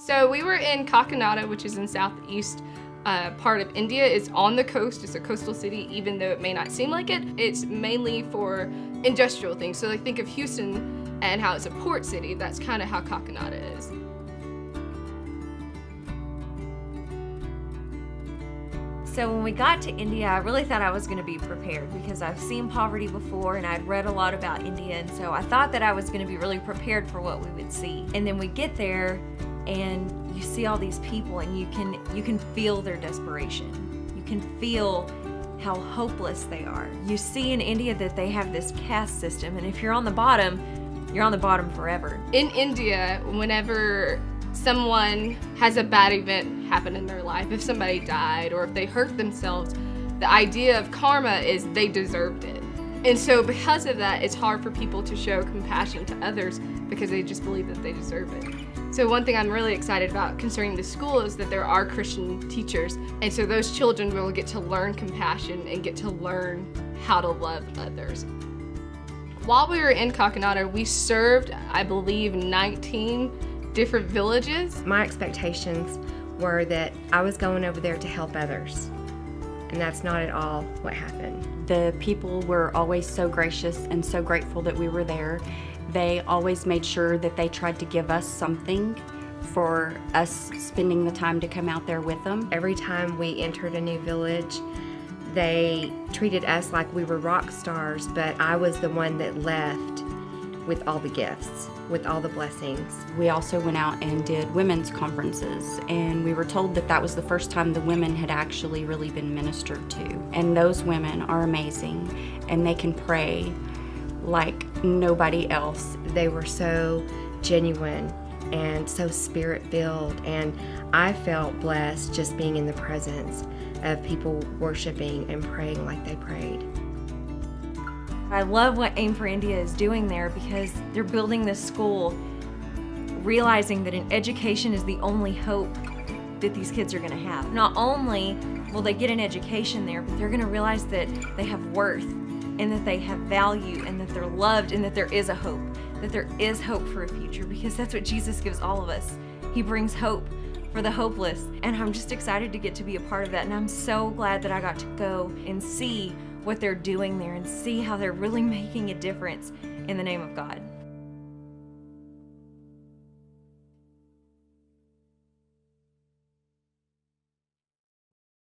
So we were in Kakinada, which is in southeast part of India. It's on the coast. It's a coastal city, even though it may not seem like it. It's mainly for industrial things. So like think of Houston and how it's a port city. That's kind of how Kakinada is. So when we got to India, I really thought I was going to be prepared because I've seen poverty before and I'd read a lot about India, and so I thought that I was going to be really prepared for what we would see. And then we get there and you see all these people and you can feel their desperation. You can feel how hopeless they are. You see in India that they have this caste system, and if you're on the bottom, you're on the bottom forever. In India, whenever someone has a bad event happen in their life, if somebody died or if they hurt themselves, the idea of karma is they deserved it. And so because of that, it's hard for people to show compassion to others because they just believe that they deserve it. So one thing I'm really excited about concerning the school is that there are Christian teachers, and so those children will get to learn compassion and get to learn how to love others. While we were in Kakinada, we served, I believe, 19 different villages. My expectations were that I was going over there to help others, and that's not at all what happened. The people were always so gracious and so grateful that we were there. They always made sure that they tried to give us something for us spending the time to come out there with them. Every time we entered a new village, they treated us like we were rock stars, but I was the one that left with all the gifts, with all the blessings. We also went out and did women's conferences, and we were told that that was the first time the women had actually really been ministered to. And those women are amazing, and they can pray like nobody else. They were so genuine and so spirit-filled, and I felt blessed just being in the presence of people worshiping and praying like they prayed. I love what Aim4India is doing there because they're building this school realizing that an education is the only hope that these kids are going to have. Not only will they get an education there, but they're going to realize that they have worth and that they have value and that they're loved and that there is a hope, that there is hope for a future, because that's what Jesus gives all of us. He brings hope for the hopeless, and I'm just excited to get to be a part of that, and I'm so glad that I got to go and see what they're doing there and see how they're really making a difference in the name of God.